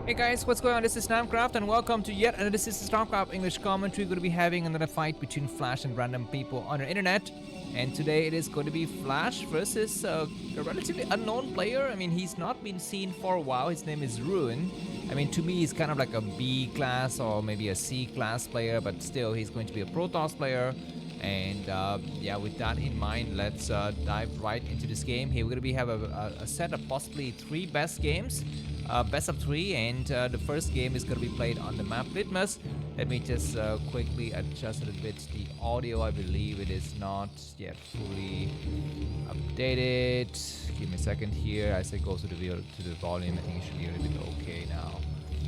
Hey guys, what's going on? This is Namkraft and welcome to yet another This is Starcraft English commentary. We're going to be having another fight between Flash and random people on the internet. And today it is going to be Flash versus a relatively unknown player. I mean, he's not been seen for a while. His name is Ruin. I mean, to me, he's kind of like a B class or maybe a C class player, but still, he's going to be a Protoss player. And yeah, with that in mind, let's dive right into this game. Here we're going to have a set of possibly 3 best games. Best of 3, and the first game is going to be played on the map Litmus. Let me just quickly adjust a little bit the audio. I believe it is not yet fully updated. Give me a second here. As I go to the volume, I think it should be a little bit okay now.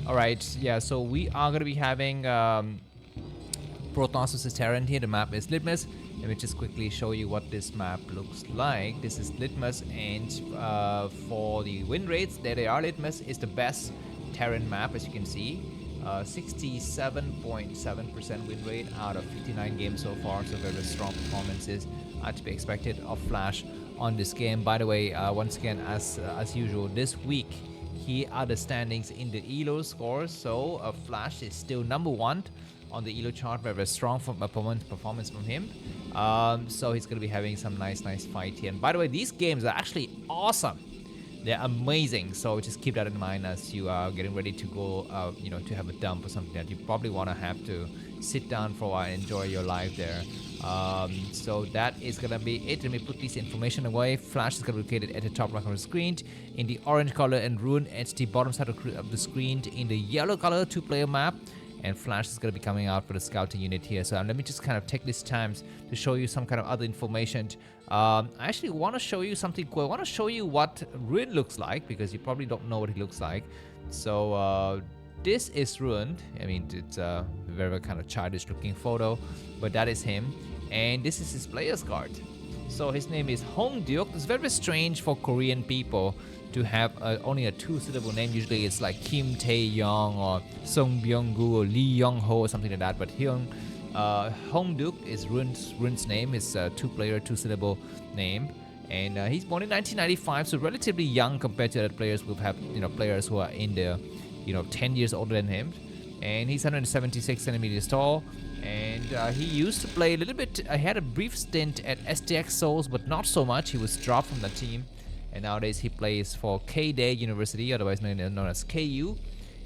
Alright, yeah, so we are going to be having Protoss versus Terran here. The map is Litmus. Let me just quickly show you what this map looks like. This is Litmus, and for the win rates, there they are. Litmus is the best Terran map, as you can see. 67.7% win rate out of 59 games so far, so very strong performances are to be expected of Flash on this game. By the way, once again, as usual, this week, here are the standings in the ELO scores. So Flash is still number 1 on the ELO chart, very strong performance from him. So he's going to be having some nice fight here. And by the way, these games are actually awesome. They're amazing. So just keep that in mind as you are getting ready to go, to have a dump or something that you probably want to have to sit down for a while and enjoy your life there. So that is going to be it. Let me put this information away. Flash is going to be located at the top right of the screen in the orange color, and Rune at the bottom side of the screen in the yellow color 2-player map. And Flash is going to be coming out for the scouting unit here. So let me just kind of take this time to show you some kind of other information. I actually want to show you something cool. I want to show you what Ruin looks like, because you probably don't know what he looks like. So this is Ruin. I mean, it's a very kind of childish looking photo, but that is him. And this is his player's card. So his name is Hong Duke. It's very strange for Korean people to have only a 2-syllable name. Usually it's like Kim Tae-young or Song Byung-gu or Lee Young-ho or something like that. But Hong Duke is Run's name. It's a 2-player, 2-syllable name. And he's born in 1995, so relatively young compared to other players. We'll have players who are in the 10 years older than him. And he's 176 centimeters tall. And he used to play a little bit. I had a brief stint at STX Souls, but not so much. He was dropped from the team. And nowadays he plays for K-Day University, otherwise known as KU.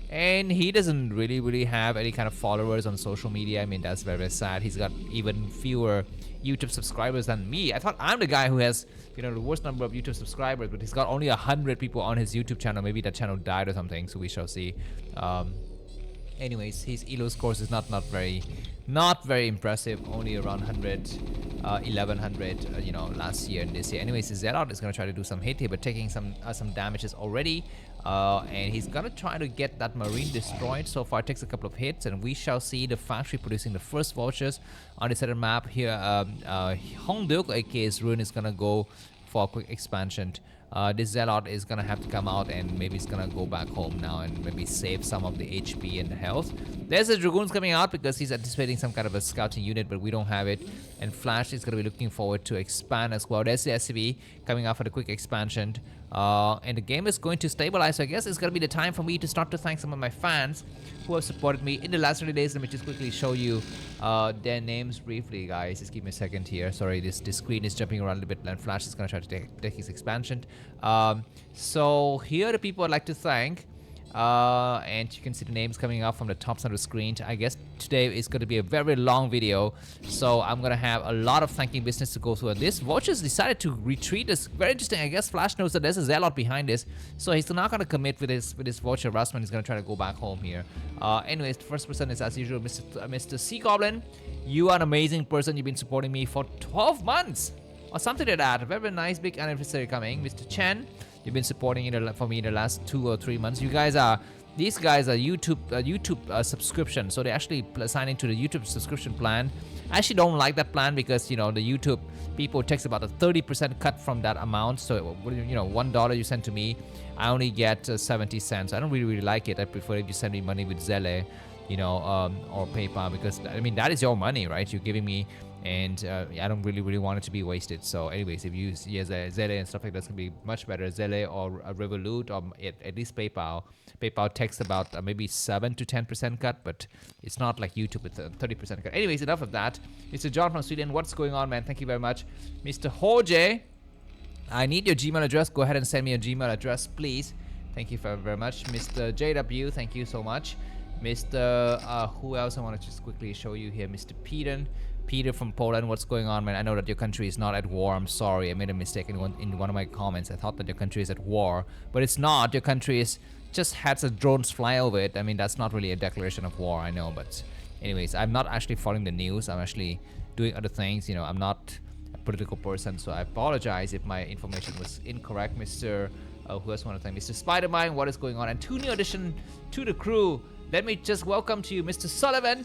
And he doesn't really have any kind of followers on social media. I mean, that's very sad. He's got even fewer YouTube subscribers than me. I thought I'm the guy who has, the worst number of YouTube subscribers, but he's got only 100 people on his YouTube channel. Maybe that channel died or something, so we shall see. Anyways, his ELO scores is not very impressive. Only around 1100 last year and this year. Anyways, Zelle is gonna try to do some hit here, but taking some damages already, and he's gonna try to get that marine destroyed. So far it takes a couple of hits, and we shall see the factory producing the first vultures on this other map here. Hongduk aka Ruin is gonna go for a quick expansion. This Zealot is gonna have to come out, and maybe he's gonna go back home now and maybe save some of the HP and the health. There's the Dragoons coming out because he's anticipating some kind of a scouting unit, but we don't have it. And Flash is gonna be looking forward to expand as well. There's the SCV coming out for the quick expansion. And the game is going to stabilize, so I guess it's gonna be the time for me to start to thank some of my fans who have supported me in the last 30 days. Let me just quickly show you their names briefly, guys. Just give me a second here. Sorry, this screen is jumping around a little bit, and Flash is gonna try to take his expansion. So here are the people I'd like to thank. And you can see the names coming up from the top side of the screen. I guess today is going to be a very long video, so I'm going to have a lot of thanking business to go through. And this Vulture's decided to retreat. It's very interesting. I guess Flash knows that there's a Zealot behind this, so he's not going to commit with his Vulture Rustman. He's going to try to go back home here. Anyways, the first person is, as usual, Mr. Sea Goblin. You are an amazing person. You've been supporting me for 12 months or something like that. A very nice big anniversary coming. Mr. Chen, you've been supporting for me in the last 2 or 3 months. These guys are YouTube subscription, so they actually signing to the YouTube subscription plan. I actually don't like that plan because the YouTube people takes about a 30% cut from that amount. So $1 you send to me, I only get 70 cents. I don't really like it. I prefer if you send me money with Zelle, or PayPal, because I mean that is your money, right? You're giving me and I don't really want it to be wasted. So anyways, if you use Zelle and stuff like that's gonna be much better. Zelle or Revolut, or at least PayPal. PayPal takes about maybe 7 to 10% cut, but it's not like YouTube with a 30% cut. Anyways, enough of that. Mr. John from Sweden, what's going on, man? Thank you very much. Mr. Jorge, I need your Gmail address. Go ahead and send me your Gmail address, please. Thank you very much. Mr. JW, thank you so much. Mr. Who else I want to just quickly show you here? Mr. Peter from Poland, what's going on, man? I know that your country is not at war. I'm sorry, I made a mistake in one of my comments. I thought that your country is at war, but it's not. Your country is just had some drones fly over it. I mean, that's not really a declaration of war, I know, but anyways, I'm not actually following the news. I'm actually doing other things. You know, I'm not a political person, so I apologize if my information was incorrect. Mr. Who else want to thank? Mr. Spider-Man, what is going on? And two new addition to the crew. Let me just welcome to you, Mr. Sullivan.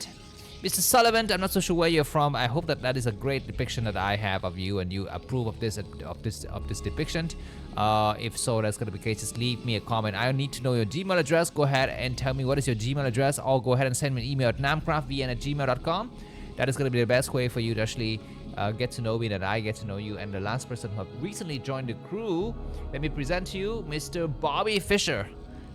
Mr. Sullivan, I'm not so sure where you're from. I hope that is a great depiction that I have of you, and you approve of this depiction. If so, that's gonna be the case. Just leave me a comment. I need to know your Gmail address. Go ahead and tell me what is your Gmail address, or go ahead and send me an email at namkraftvn@gmail.com. That is gonna be the best way for you to actually get to know me, that I get to know you. And the last person who have recently joined the crew, let me present to you Mr. Bobby Fisher.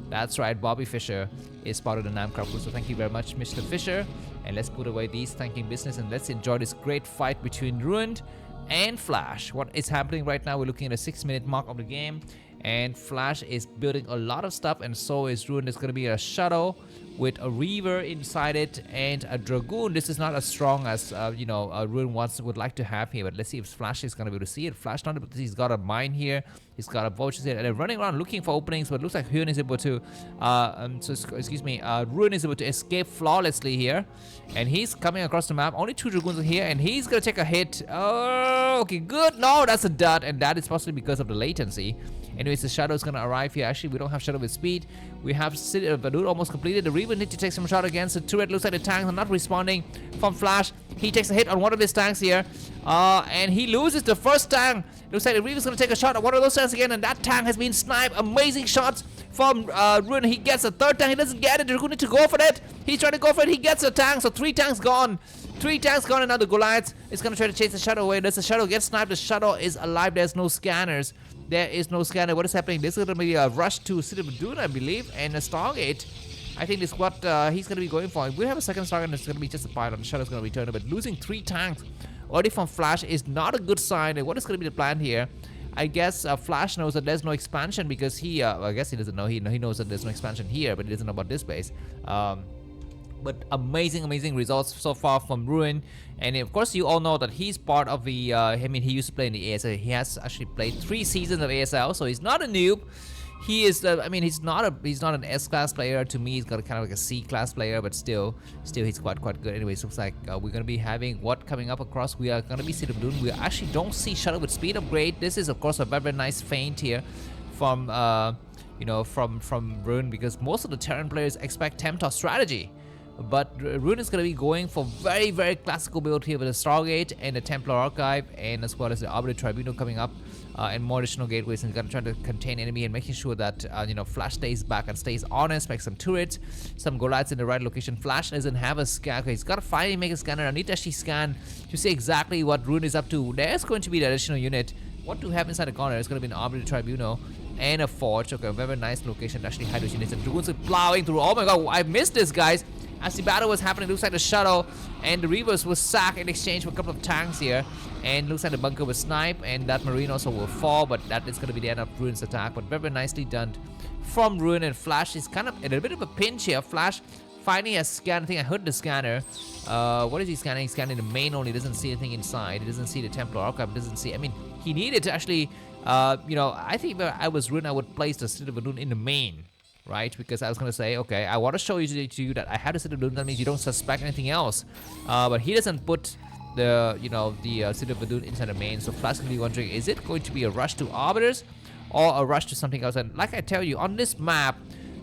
That's right, Bobby Fisher is part of the Namkraft crew. So thank you very much, Mr. Fisher. And let's put away these thanking business and let's enjoy this great fight between Ruined and Flash. What is happening right now? We're looking at a 6-minute mark of the game, and Flash is building a lot of stuff, and so is Ruined. There's going to be a shuttle with a Reaver inside it and a Dragoon. This is not as strong as Ruined would like to have here, but let's see if Flash is going to be able to see it. Flash not able to see. He's got a mine here. He's got a vultures here, and they're running around looking for openings, but it looks like Ruin is able to Ruin is able to escape flawlessly here, and he's coming across the map. Only 2 Dragoons are here, and he's gonna take a hit. Oh, okay, good. No, that's a dud, and that is possibly because of the latency. Anyways, the Shadow is gonna arrive here. Actually, we don't have Shadow with speed. We have Validity almost completed. The Reaver need to take some shot against the turret. Looks like the tanks are not responding from Flash. He takes a hit on one of his tanks here, and he loses the first tank. Looks like the Reaver's gonna take a shot at one of those tanks again, and that tank has been sniped. Amazing shots from Ruin. He gets a third tank. He doesn't get it. They're going to go for that. He's trying to go for it. He gets a tank. So 3 tanks gone. 3 tanks gone, and now the Goliath is gonna try to chase the Shadow away. Does the Shadow get sniped? The Shadow is alive. There's no scanners. There is no scanner. What is happening? This is gonna be a rush to City of Doom, I believe, and a Stargate. I think this is what he's gonna be going for. If we have a second Stargate, it's gonna be just a pile, and the Shadow's gonna return. But losing 3 tanks already from Flash is not a good sign. And what is gonna be the plan here? I guess Flash knows that there's no expansion, because he, I guess he doesn't know. He knows that there's no expansion here, but he doesn't know about this base. But amazing results so far from Ruin. And of course, you all know that he's part of the, I mean, he used to play in the ASL. He has actually played 3 seasons of ASL, so he's not a noob. He is, I mean, he's not an S-class player. To me, he's got kind of like a C-class player, but still he's quite good. Anyways, looks like we're gonna be having what coming up across. We are gonna be City of Doom. We actually don't see Shadow with speed upgrade. This is of course a very nice feint here from from Ruin, because most of the Terran players expect Temptar strategy. But Ruin is going to be going for very classical build here with a Stargate and a Templar Archive, and as well as the Arbiter Tribunal coming up, and more additional gateways. And he's going to try to contain enemy and making sure that Flash stays back and stays honest. Make some turrets, some Goliaths in the right location. Flash doesn't have a scan. Okay, he's got to finally make a scanner. I need to actually scan to see exactly what Ruin is up to. There's going to be the additional unit. What do we have inside the corner? It's going to be an Arbiter Tribunal and a Forge. Okay, a very nice location to actually hide those units. And Dragoons are plowing through. Oh my god, I missed this, guys. As the battle was happening, it looks like the Shadow and the Reavers was sacked in exchange for a couple of tanks here. And looks like the bunker was sniped, and that Marine also will fall, but that is going to be the end of Ruin's attack. But very nicely done from Ruin, and Flash is kind of in a bit of a pinch here. Flash finding a scan. I think I heard the scanner. What is he scanning? He's scanning the main only. He doesn't see anything inside. He doesn't see the Templar Archive. He doesn't see. I mean, he needed to actually, I think if I was Ruin, I would place the City of Doom in the main. Right, because I was gonna say, okay, I want to show you to that I have to City of Doom. That means you don't suspect anything else. But he doesn't put the City of Doom inside the main. So Flash can be wondering, is it going to be a rush to Arbiters or a rush to something else? And like I tell you, on this map,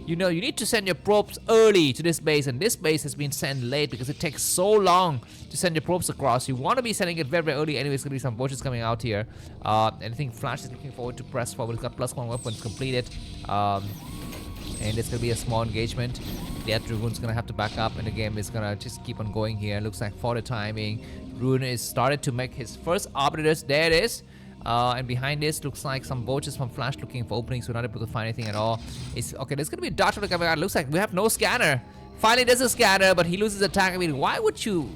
you need to send your probes early to this base, and this base has been sent late because it takes so long to send your probes across. You want to be sending it very early. Anyway, it's gonna be some vultures coming out here. And I think Flash is looking forward to press forward. He's got +1 weapons completed. And it's gonna be a small engagement. The Dragoon's gonna have to back up, and the game is gonna just keep on going here. Looks like for the timing, Rune is started to make his first arbiters. There it is. And behind this looks like some vultures from Flash looking for openings. We're not able to find anything at all. It's okay. There's gonna be a dart coming out. Looks like we have no scanner. Finally, there's a scanner, but he loses attack. I mean, why would you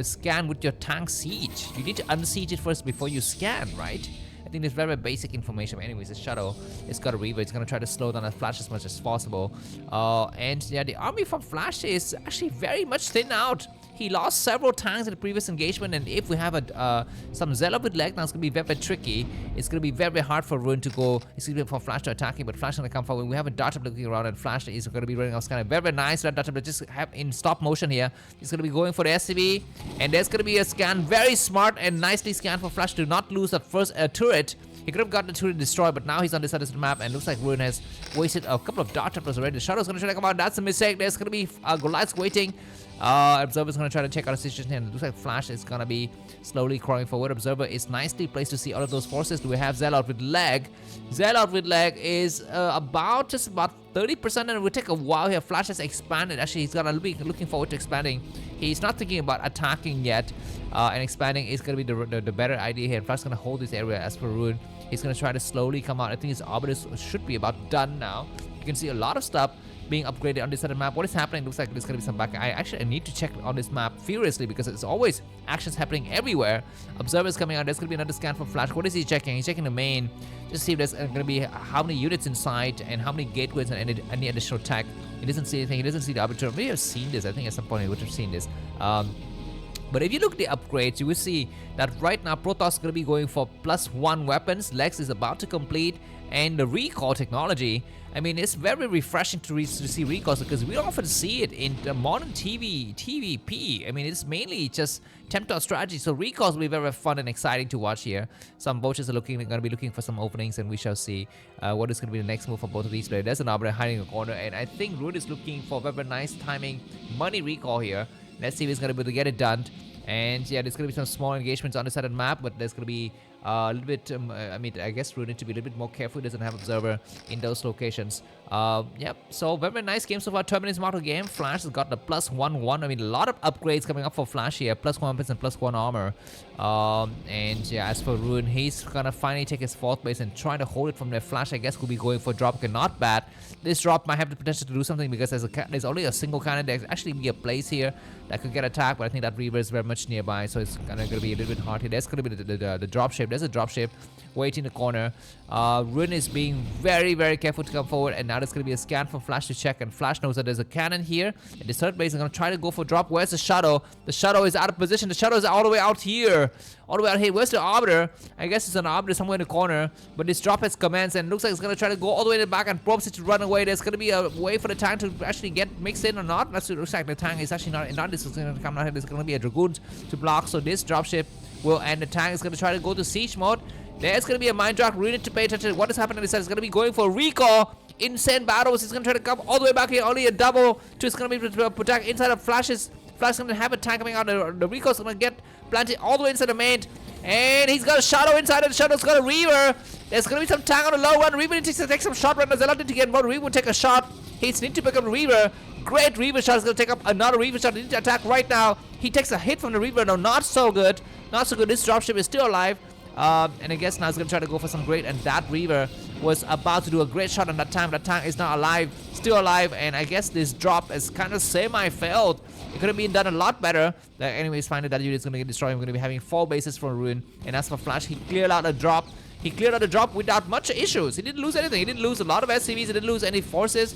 scan with your tank siege? You need to unsiege it first before you scan, right? I think there's very basic information. But anyways, the Shadow is got a Reaver. It's gonna try to slow down the Flash as much as possible. And yeah, the army from Flash is actually very much thinned out. He lost several tanks in the previous engagement, and if we have some Zelle with leg, now it's gonna be very tricky. It's gonna be very hard for Rune to go. Excuse me, for Flash to attack him, but Flash is gonna come forward. We have a Dart looking around, and Flash is gonna be running off scanner. Very nice. That Dart just have in stop motion here. He's gonna be going for the SCV, and there's gonna be a scan. Very smart and nicely scanned for Flash to not lose the first turret. He could have gotten the turret destroyed, but now he's on this side of the map, and looks like Rune has wasted a couple of dart trappers already. The Shadow's gonna try to come out. That's a mistake. There's gonna be Goliaths waiting. Observer's gonna try to check out the situation here, and it looks like Flash is gonna be slowly crawling forward. Observer is nicely placed to see all of those forces. Do we have Zelle out with leg? Zelle out with leg is just about 30%, and it will take a while here. Flash has expanded. Actually, he's gonna be looking forward to expanding. He's not thinking about attacking yet, and expanding is gonna be the better idea here. Flash is gonna hold this area as per Rune. He's gonna try to slowly come out. I think his arbiters should be about done now. You can see a lot of stuff being upgraded on this side of the map. What is happening? Looks like there's gonna be some back. I need to check on this map furiously because it's always actions happening everywhere. Observers coming out. There's gonna be another scan for Flash. What is he checking? He's checking the main. Just see if there's gonna be how many units inside and how many gateways and any additional tech. He doesn't see anything. He doesn't see the arbiter. We have seen this. I think at some point he would have seen this. But if you look at the upgrades, you will see that right now Protoss is going to be going for +1 weapons. Lex is about to complete, and the recall technology. I mean, it's very refreshing to see recalls because we often see it in the modern TvP. I mean, it's mainly just Temptor strategy. So recalls will be very fun and exciting to watch here. Some vultures are going to be looking for some openings, and we shall see what is going to be the next move for both of these players. There's an arbiter hiding in the corner, and I think Rune is looking for very nice timing, money recall here. Let's see if he's going to be able to get it done. And yeah, there's going to be some small engagements on the side of the map, but there's going to be a little bit, I guess Rune need to be a little bit more careful. He doesn't have Observer in those locations. Yep, so very nice game so far. 12 minutes mark of game. Flash has got the +1/1. I mean, a lot of upgrades coming up for Flash here. +1 weapons and +1 armor. And yeah, as for Rune, he's going to finally take his 4th place and try to hold it from there. Flash, I guess, could be going for a drop. Okay, not bad. This drop might have the potential to do something because there's only a single cannon. There's actually be a place here that could get attacked, but I think that Reaver is very much nearby, so it's going to be a little bit hard here. There's going to be the drop ship. There's a drop ship waiting in the corner. Rune is being very careful to come forward, and now there's going to be a scan for Flash to check, and Flash knows that there's a cannon here. And the third base is going to try to go for drop. Where's the Shadow? The Shadow is out of position. The Shadow is all the way out here. All the way out here. Where's the Arbiter? I guess it's an Arbiter somewhere in the corner, but this drop has commands, and it looks like it's going to try to go all the way to the back and probes it to run away. There's going to be a way for the tank to actually get mixed in or not. That's what it looks like. The tank is actually not this is going to come out here. There's going to be a Dragoon to block, so this dropship will end. The tank is going to try to go to siege mode. There's going to be a mine drop. We need to pay attention to what is happening on this side. It's going to be going for recall. Insane battles. He's going to try to come all the way back here. Only a double. It's going to be to protect inside of Flashes. Flash is going to have a tank coming out. The recall is going to get planted all the way inside the main. And he's got a Shadow inside, and the Shadow's got a Reaver. There's going to be some tank on the low run. Reaver needs to take some shot right now. Zelle need to get more. Reaver will take a shot. He's need to pick up the Reaver. Great Reaver shot. Is going to take up another Reaver shot. He needs to attack right now. He takes a hit from the Reaver. No, not so good. Not so good. This dropship is still alive. And I guess now he's going to try to go for some great. And that Reaver was about to do a great shot on that tank. That tank is now alive. Still alive. And I guess this drop is kind of semi-failed. It could have been done a lot better. Anyways, finally that unit is going to get destroyed. We're going to be having 4 bases for Rune. And as for Flash, he cleared out a drop. He cleared out the drop without much issues. He didn't lose anything. He didn't lose a lot of SCVs. He didn't lose any forces.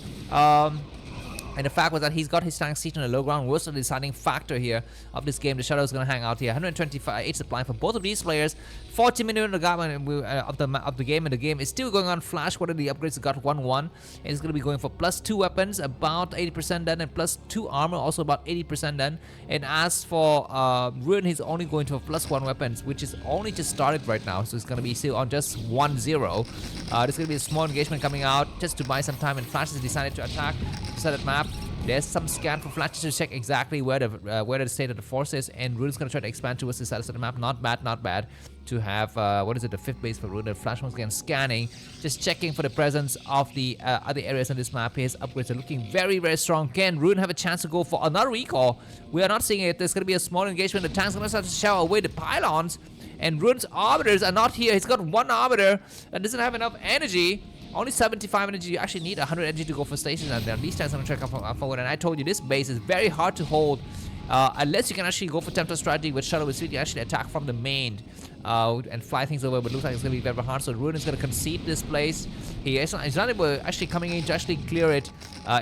And the fact was that he's got his tank seat on the low ground was the deciding factor here of this game. The Shadow is going to hang out here. 125 supply for both of these players. 40 minutes of the game, and the game is still going on. Flash, what are the upgrades? Got 1-1. And he's going to be going for +2 weapons, about 80% done, and +2 armor, also about 80% done. And as for Rune, he's only going to +1 weapons, which is only just started right now. So it's going to be still on just 1-0. There's going to be a small engagement coming out just to buy some time, and Flash has decided to attack the set map. There's some scan for Flash to check exactly where the state of the force is, and Rune's gonna try to expand towards the side of the map. Not bad, not bad. to have, what is it, the 5th base for Rune. Flash once again scanning, just checking for the presence of the other areas on this map. His upgrades are looking very, very strong. Can Rune have a chance to go for another recall? We are not seeing it. There's going to be a small engagement. The tank's going to start to shower away the pylons, and Rune's arbiters are not here. He's got one arbiter and doesn't have enough energy. Only 75 energy. You actually need 100 energy to go for stations, and then these tanks are going to track forward. And I told you, this base is very hard to hold unless you can actually go for Tempter strategy with Shuttle, which really actually attack from the main and fly things over. But looks like it's going to be very hard. So Rune is going to concede this place. He's not able to actually coming in to actually clear it.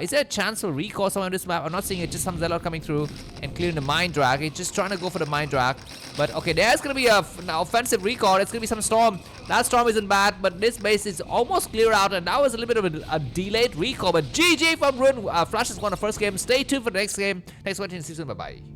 Is there a chance for recall somewhere on this map? I'm not seeing it. Just some Zelle coming through and clearing the mine drag. He's just trying to go for the mine drag. But okay, there's going to be a offensive recall. It's going to be some storm. That storm isn't bad, but this base is almost cleared out, and that was a little bit of a delayed recall. But GG from Rune. Flash has won the first game. Stay tuned for the next game. Thanks for watching. See you soon. Bye-bye.